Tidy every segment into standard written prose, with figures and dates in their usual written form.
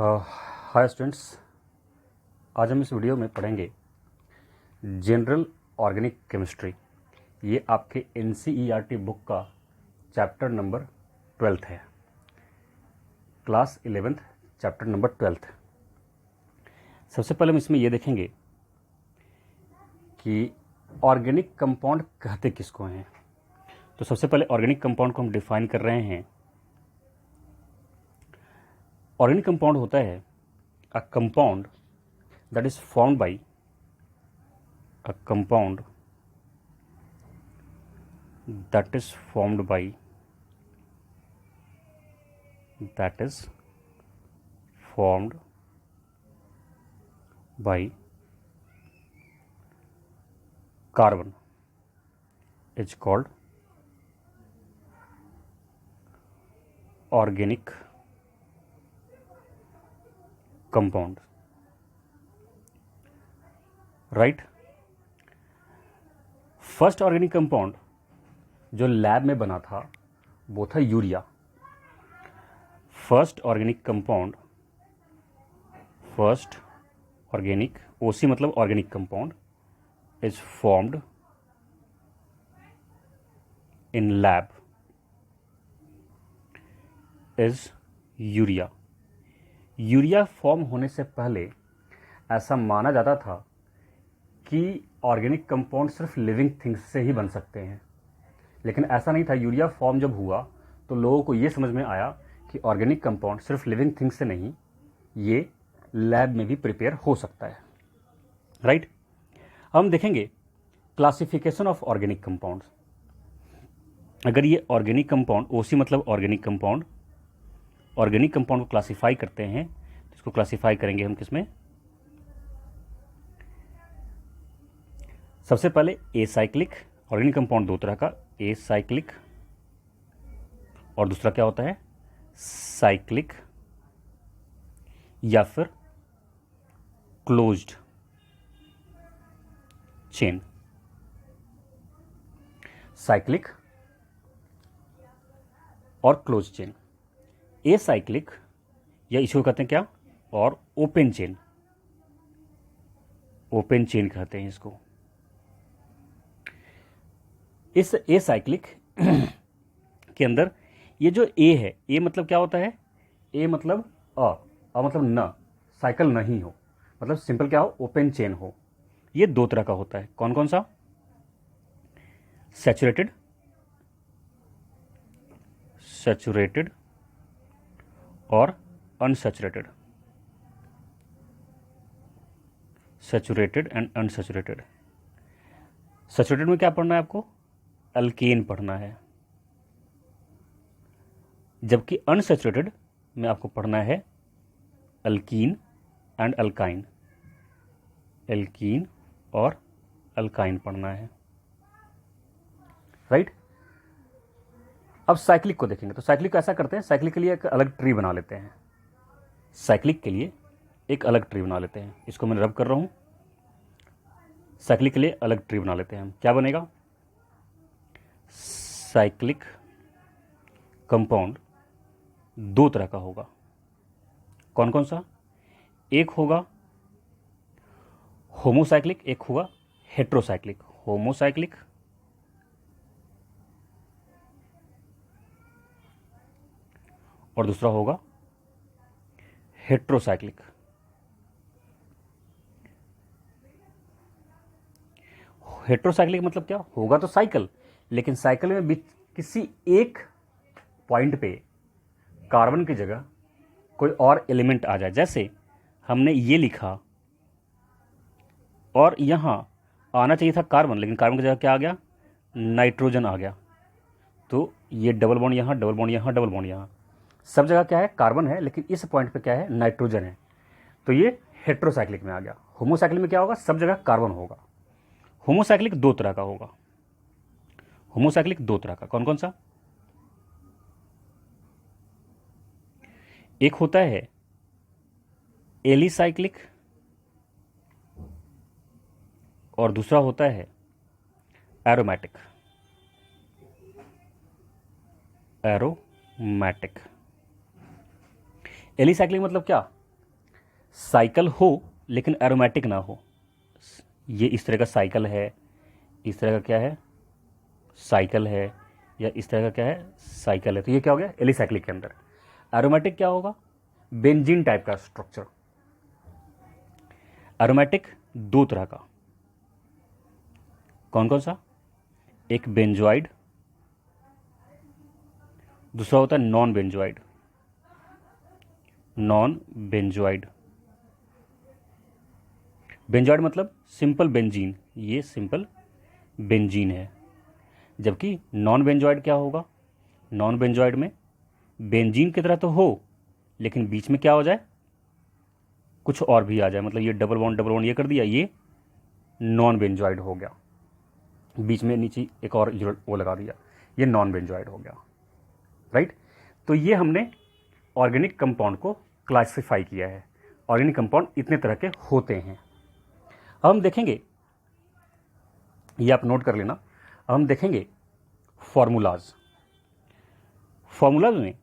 Hi students, आज हम इस वीडियो में पढ़ेंगे जनरल ऑर्गेनिक केमिस्ट्री। ये आपके NCERT बुक का चैप्टर नंबर 12th है, class 11th chapter number 12th। सबसे पहले हम इसमें ये देखेंगे कि ऑर्गेनिक कंपाउंड कहते किसको हैं। तो सबसे पहले ऑर्गेनिक कंपाउंड को हम डिफाइन कर रहे हैं। ऑर्गेनिक कंपाउंड होता है a compound that is formed by a compound that is formed by that is formed by carbon is called organic compound, right. First organic compound जो लैब में बना था वो था urea. First organic compound, first organic, OC मतलब organic compound, is formed in lab is urea. Urea form होने से पहले ऐसा माना जाता था कि ऑर्गेनिक कंपाउंड सिर्फ लिविंग थिंग्स से ही बन सकते हैं, लेकिन ऐसा नहीं था। यूरिया फॉर्म जब हुआ तो लोगों को ये समझ में आया कि ऑर्गेनिक कंपाउंड सिर्फ लिविंग थिंग्स से नहीं, ये लैब में भी प्रिपेयर हो सकता है, राइट। हम देखेंगे क्लासिफिकेशन ऑफ ऑर्गेनिक कंपाउंड्स। अगर ये ऑर्गेनिक कंपाउंड, ओसी मतलब ऑर्गेनिक कंपाउंड, ऑर्गेनिक कंपाउंड को क्लासिफाई करते हैं तो इसको क्लासिफाई करेंगे हम किसमें। सबसे पहले एसाइक्लिक। ऑर्गेनिक कंपाउंड दो तरह का, एसाइक्लिक और दूसरा क्या होता है, साइक्लिक या फिर क्लोज्ड चेन। साइक्लिक और क्लोज्ड चेन। एसाइक्लिक या इसको कहते हैं क्या, और ओपन चेन, ओपन चेन कहते हैं इसको। इस एसाइक्लिक के अंदर ये जो ए है, ए मतलब क्या होता है, ए मतलब अ मतलब न, साइकिल नहीं हो, मतलब सिंपल क्या हो, ओपन चेन हो। ये दो तरह का होता है। कौन कौन सा, सैचुरेटेड, सैचुरेटेड और unsaturated, saturated and unsaturated. Saturated में क्या पढ़ना है आपको, अल्केन पढ़ना है, जबकि अनसैचुरेटेड में आपको पढ़ना है अल्कीन एंड अल्काइन, एल्कीन और अल्काइन पढ़ना है, राइट। अब साइक्लिक को देखेंगे तो साइक्लिक ऐसा करते हैं, साइक्लिक के लिए एक अलग ट्री बना लेते हैं। साइक्लिक के लिए एक अलग ट्री बना लेते हैं, इसको मैं रब कर रहा हूं। साइक्लिक के लिए अलग ट्री बना लेते हैं हम। क्या बनेगा, साइक्लिक कंपाउंड दो तरह का होगा। कौन कौन सा, एक होगा होमोसाइक्लिक, एक होगा हेट्रोसाइक्लिक। होमोसाइक्लिक और दूसरा होगा हेट्रोसाइक्लिक। हेट्रोसाइक्लिक मतलब क्या होगा, तो साइकिल, लेकिन साइकिल में भी किसी एक पॉइंट पे कार्बन की जगह कोई और एलिमेंट आ जाए। जैसे हमने ये लिखा और यहां आना चाहिए था कार्बन, लेकिन कार्बन की जगह क्या आ गया, नाइट्रोजन आ गया। तो ये डबल बॉन्ड यहां, डबल बॉन्ड यहां, डबल बॉन्ड यहां, सब जगह क्या है, कार्बन है, लेकिन इस पॉइंट पे क्या है, नाइट्रोजन है। तो ये हेट्रोसाइक्लिक में आ गया। होमोसाइक्लिक में क्या होगा, सब जगह कार्बन होगा। होमोसाइक्लिक दो तरह का होगा। होमोसाइक्लिक दो तरह का, कौन कौन सा, एक होता है एलिसाइक्लिक और दूसरा होता है एरोमेटिक। एरोमैटिक। एलिसाइक्लिक मतलब क्या, साइकिल हो लेकिन एरोमेटिक ना हो। ये इस तरह का साइकिल है, इस तरह का क्या है, साइकिल है, या इस तरह का क्या है, साइकिल है। तो ये क्या हो गया, एलिसाइक्लिक के अंदर। एरोमेटिक क्या होगा, बेंजीन टाइप का स्ट्रक्चर। एरोमेटिक दो तरह का, कौन कौन सा, एक बेंजोइड, दूसरा होता है non benzoid. Non benzoid, benzoid मतलब सिंपल बेंजीन, ये सिंपल बेंजीन है। जबकि नॉन बेंजोइड क्या होगा, नॉन बेंजोइड में बेंजीन की तरह तो हो लेकिन बीच में क्या हो जाए, कुछ और भी आ जाए। मतलब ये डबल बॉन्ड ये कर दिया, ये नॉन बेंजोइड हो गया। बीच में नीचे एक और वो लगा दिया, ये नॉन बेंजोइड हो गया। राइट। तो ये हमने ऑर्गेनिक कंपाउंड को क्लासिफाई किया है। ऑर्गेनिक कंपाउंड इतने तरह के होते हैं। अब हम देखेंगे, ये आप नोट कर लेना, अब हम देखेंगे फॉर्मूलाज। फॉर्मूलाज में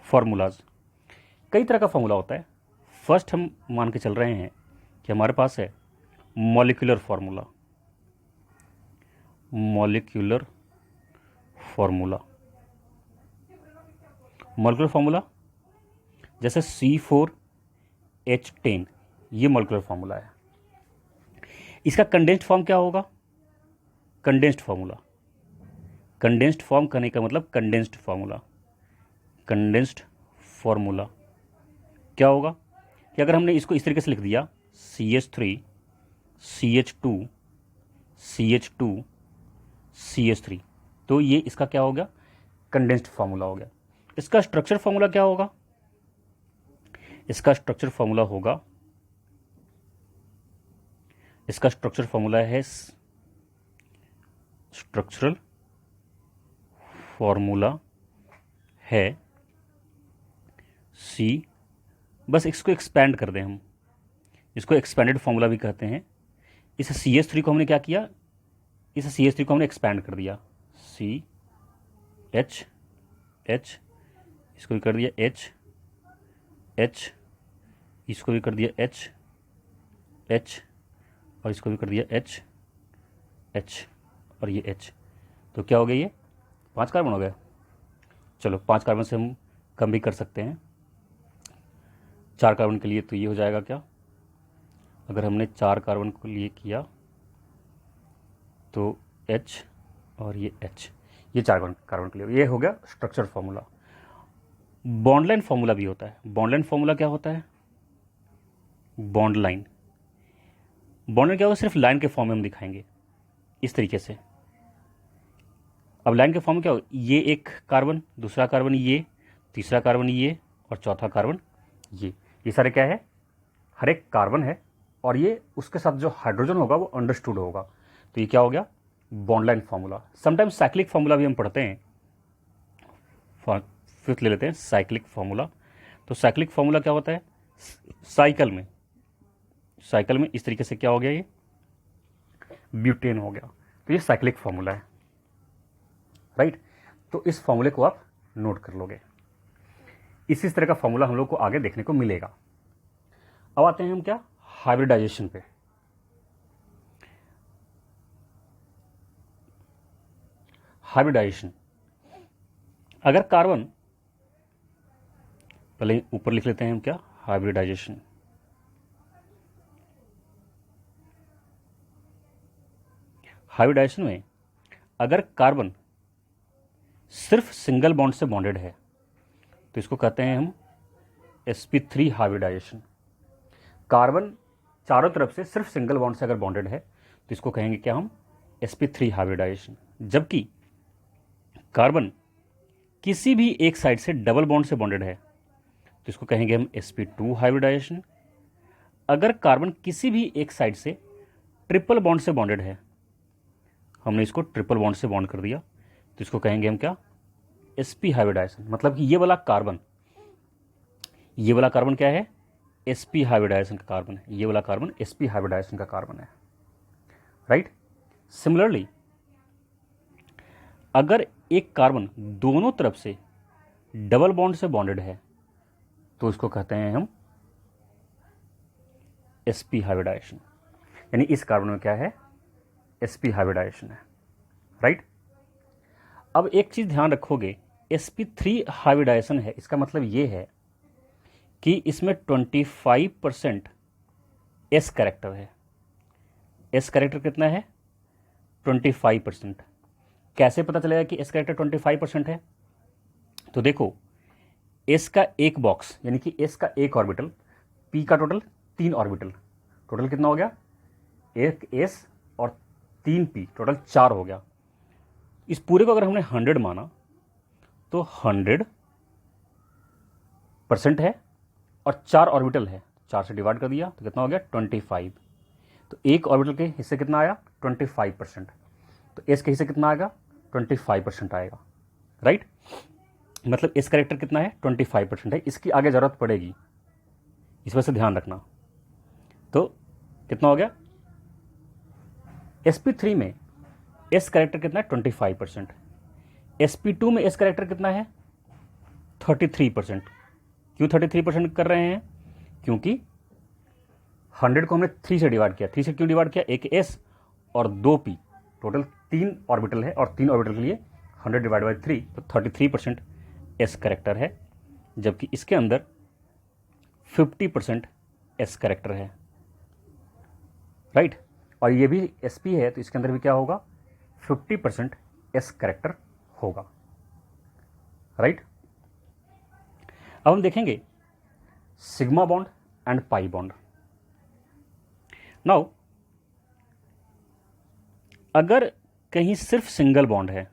फॉर्मूलाज कई तरह का फॉर्मूला होता है। फर्स्ट हम मान के चल रहे हैं कि हमारे पास है molecular formula. Molecular formula, molecular formula जैसे C4H10, ये मॉलिक्यूलर फॉर्मूला है। इसका कंडेंस्ड फॉर्म क्या होगा, कंडेंस्ड फॉर्मूला। कंडेंस्ड फॉर्म करने का मतलब कंडेंस्ड फॉर्मूला। कंडेंस्ड फॉर्मूला क्या होगा कि अगर हमने इसको इस तरीके से लिख दिया CH3 CH2 CH2 CH3, तो ये इसका क्या हो गया, कंडेंस्ड फॉर्मूला हो गया। इसका स्ट्रक्चर फॉर्मूला क्या होगा, इसका स्ट्रक्चर फॉर्मूला होगा, इसका स्ट्रक्चर फॉर्मूला है, स्ट्रक्चरल फॉर्मूला है C, बस इसको एक्सपैंड कर दें हम, इसको एक्सपैंडेड फॉर्मूला भी कहते हैं। इस CH3 को हमने क्या किया, इस CH3 को हमने एक्सपैंड कर दिया, CH, इसको भी कर दिया H, इसको भी कर दिया H, और इसको भी कर दिया H, और ये H। तो क्या हो गया, ये 5 कार्बन हो गया। चलो 5 कार्बन से हम कम भी कर सकते हैं। 4 कार्बन के लिए तो ये हो जाएगा क्या, अगर हमने 4 कार्बन को लिए किया तो H और ये H, ये 4 कार्बन के लिए, ये हो गया structure formula. Bond line formula भी होता है। बॉन्ड लाइन फॉर्मूला क्या होता है, बॉन्ड लाइन, बॉन्ड लाइन क्या होगा, सिर्फ लाइन के फॉर्म में हम दिखाएंगे इस तरीके से। अब लाइन के फॉर्म में क्या होगा, ये एक कार्बन, दूसरा कार्बन ये, तीसरा कार्बन ये, और चौथा कार्बन ये सारे क्या है, हर एक कार्बन है, और ये उसके साथ जो हाइड्रोजन होगा वो अंडरस्टूड होगा। तो ये क्या हो गया, bond line formula. Sometimes cyclic formula भी हम पढ़ते हैं, फिफ्थ ले लेते हैं साइक्लिक फॉर्मूला। तो साइक्लिक फॉर्मूला क्या होता है, साइकिल में इस तरीके से क्या हो गया, ये ब्यूटेन हो गया। तो ये साइक्लिक फॉर्मूला है। राइट। तो इस फॉर्मूले को आप नोट कर लोगे। इसी तरह का फॉर्मूला हम लोग को आगे देखने को मिलेगा। अब आते हैं हम क्या, हाइब्रिडाइजेशन पे। हाइब्रिडाइजेशन, अगर कार्बन, पहले ऊपर लिख लेते हैं हम क्या, हाइब्रिडाइजेशन। हाइब्रिडाइजेशन में अगर कार्बन सिर्फ सिंगल बॉन्ड से बॉन्डेड है तो इसको कहते हैं हम sp3 हाइब्रिडाइजेशन। कार्बन चारों तरफ से सिर्फ सिंगल बॉन्ड से अगर बॉन्डेड है तो इसको कहेंगे क्या हम, sp3 हाइब्रिडाइजेशन। जबकि कार्बन किसी भी एक साइड से डबल बॉन्ड से बॉन्डेड है तो इसको कहेंगे हम sp2 हाइब्रिडाइजेशन। अगर कार्बन किसी भी एक साइड से ट्रिपल बॉन्ड से बॉन्डेड है, हमने इसको ट्रिपल बॉन्ड से बॉन्ड कर दिया, तो इसको कहेंगे हम क्या, sp हाइब्रिडाइजेशन। मतलब कि ये वाला कार्बन क्या है, sp हाइब्रिडाइजेशन का कार्बन है। ये वाला कार्बन sp हाइब्रिडाइजेशन का कार्बन है। राइट। सिमिलरली अगर एक कार्बन दोनों तरफ से डबल बॉन्ड से बॉन्डेड है तो उसको कहते हैं हम sp हाइब्रिडाइजेशन, यानी इस कार्बन में क्या है, sp हाइब्रिडाइजेशन है, राइट। अब एक चीज ध्यान रखोगे, sp3 हाइब्रिडाइजेशन है, इसका मतलब ये है कि इसमें 25% s कैरेक्टर है। s कैरेक्टर कितना है, 25%। कैसे पता चलेगा कि s कैरेक्टर 25% है, तो देखो s का एक बॉक्स यानी कि s का एक ऑर्बिटल, p का टोटल 3 ऑर्बिटल, टोटल कितना हो गया, एक s और 3 p, टोटल 4 हो गया। इस पूरे को अगर हमने 100 माना तो 100% है और 4 ऑर्बिटल है, 4 से डिवाइड कर दिया तो कितना हो गया 25। तो एक ऑर्बिटल के हिस्से कितना आया 25%, तो एस के हिस्से कितना आएगा 25% आएगा, राइट। मतलब एस कैरेक्टर कितना है 25% है, इसकी आगे जरूरत पड़ेगी, इस वजह से ध्यान रखना। तो कितना हो गया, sp3 में एस कैरेक्टर कितना है 25%, sp2 में एस कैरेक्टर कितना है 33%। क्यों 33% कर रहे हैं, क्योंकि 100 को हमने 3 से डिवाइड किया, 3 से क्यों डिवाइड किया, एक s और 2 p, टोटल 3 ऑर्बिटल है और 3 ऑर्बिटल के लिए 100 डिवाइड बाई 3, तो 33% s कैरेक्टर है, जबकि इसके अंदर 50% s कैरेक्टर है, राइट। और ये भी sp है तो इसके अंदर भी क्या होगा 50% s कैरेक्टर होगा, राइट। अब हम देखेंगे sigma bond and pi bond. Now अगर कहीं सिर्फ सिंगल बॉन्ड है,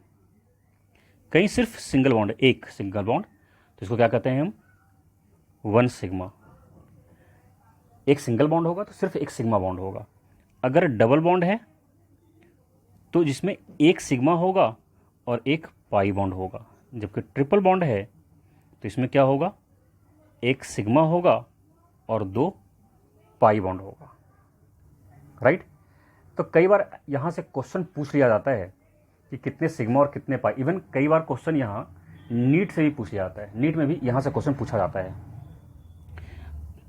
कहीं सिर्फ सिंगल बॉन्ड, एक सिंगल बॉन्ड, तो इसको क्या कहते हैं हम 1 सिग्मा। एक सिंगल बॉन्ड होगा तो सिर्फ एक सिग्मा बॉन्ड होगा। अगर डबल बॉन्ड है तो जिसमें एक सिग्मा होगा और एक पाई बॉन्ड होगा, जबकि ट्रिपल बॉन्ड है तो इसमें क्या होगा, एक सिग्मा होगा और 2 पाई बॉन्ड होगा, राइट। तो कई बार यहाँ से क्वेश्चन पूछ लिया जाता है कि कितने सिग्मा और कितने पाई, इवन कई बार क्वेश्चन यहाँ नीट से भी पूछ लिया जाता है, नीट में भी यहाँ से क्वेश्चन पूछा जाता है।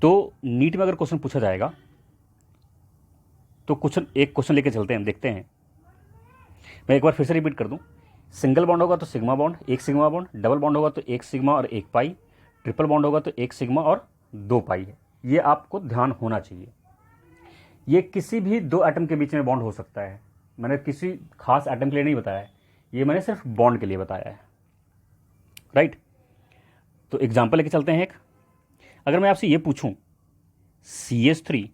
तो नीट में अगर क्वेश्चन पूछा जाएगा तो एक क्वेश्चन लेके चलते हैं, देखते हैं। मैं एक बार फिर से रिपीट कर दूं, सिंगल बॉन्ड होगा तो सिग्मा बॉन्ड, एक सिग्मा बॉन्ड, डबल बॉन्ड होगा तो एक सिग्मा और एक पाई, ट्रिपल बॉन्ड होगा तो एक सिग्मा और 2 पाई है। ये आपको ध्यान होना चाहिए। ये किसी भी 2 एटम के बीच में बॉन्ड हो सकता है, मैंने किसी खास एटम के लिए नहीं बताया है, ये मैंने सिर्फ बॉन्ड के लिए बताया है, राइट। तो एग्जाम्पल लेके चलते हैं एक। अगर मैं आपसे ये पूछूं CH3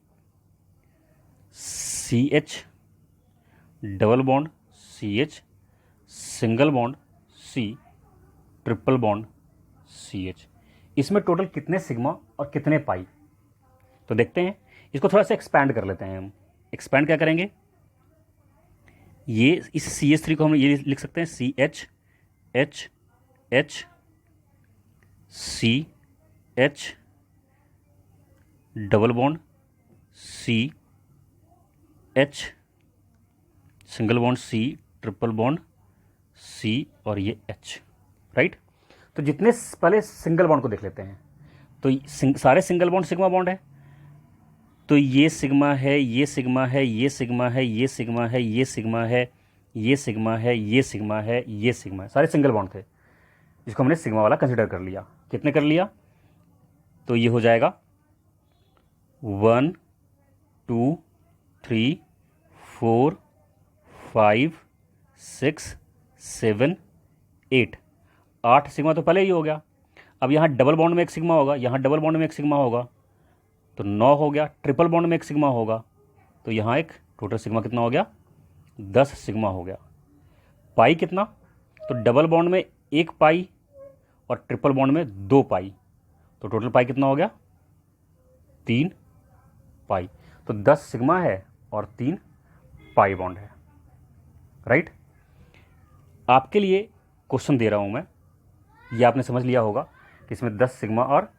CH double bond CH single bond C triple bond CH, इसमें टोटल कितने सिग्मा और कितने पाई, तो देखते हैं। इसको थोड़ा सा एक्सपैंड कर लेते हैं हम। एक्सपैंड क्या करेंगे, ये इस CH3 को हम ये लिख सकते हैं CH H H C H double bond C H single bond C triple bond C और ये H, राइट। तो जितने पहले सिंगल बॉन्ड को देख लेते हैं, तो सारे सिंगल बॉन्ड सिग्मा बॉन्ड है, तो ये सिग्मा है, ये सिग्मा है, ये सिग्मा है, ये सिग्मा है, ये सिग्मा है, ये सिग्मा है, ये सिग्मा है, ये सिग्मा है, सारे सिंगल बॉन्ड थे, जिसको हमने सिग्मा वाला कंसिडर कर लिया। कितने कर लिया, तो ये हो जाएगा 1 2 3 4 5 6 7 8, 8 सिग्मा तो पहले ही हो गया। अब यहाँ डबल बॉन्ड में एक सिग्मा होगा, यहाँ डबल बॉन्ड में एक सिग्मा होगा, तो 9 हो गया। ट्रिपल बॉन्ड में एक सिग्मा होगा, तो यहाँ एक टोटल सिग्मा कितना हो गया 10 सिग्मा हो गया। पाई कितना, तो डबल बॉन्ड में एक पाई और ट्रिपल बॉन्ड में 2 पाई, तो टोटल पाई कितना हो गया 3 पाई। तो 10 सिग्मा है और 3 पाई बॉन्ड है, राइट। आपके लिए क्वेश्चन दे रहा हूं मैं, ये आपने समझ लिया होगा कि इसमें 10 सिग्मा और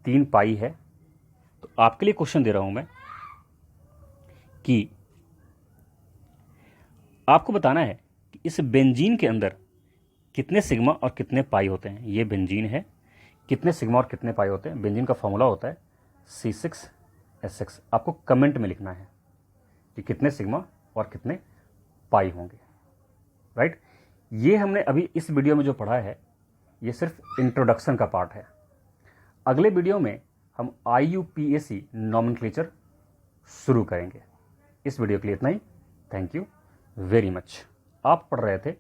3 पाई है। तो आपके लिए क्वेश्चन दे रहा हूं मैं कि आपको बताना है कि इस बेंजीन के अंदर कितने सिग्मा और कितने पाई होते हैं, ये बेंजीन है, कितने सिग्मा और कितने पाई होते हैं, बेंजीन का फॉर्मूला होता है C6H6। आपको कमेंट में लिखना है कि कितने सिग्मा और कितने पाई होंगे, राइट। ये हमने अभी इस वीडियो में जो पढ़ा है ये सिर्फ इंट्रोडक्शन का पार्ट है। अगले वीडियो में हम IUPAC नॉमेनक्लेचर शुरू करेंगे। इस वीडियो के लिए इतना ही। Thank you very much. आप पढ़ रहे थे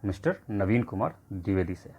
मिस्टर नवीन कुमार द्विवेदी से।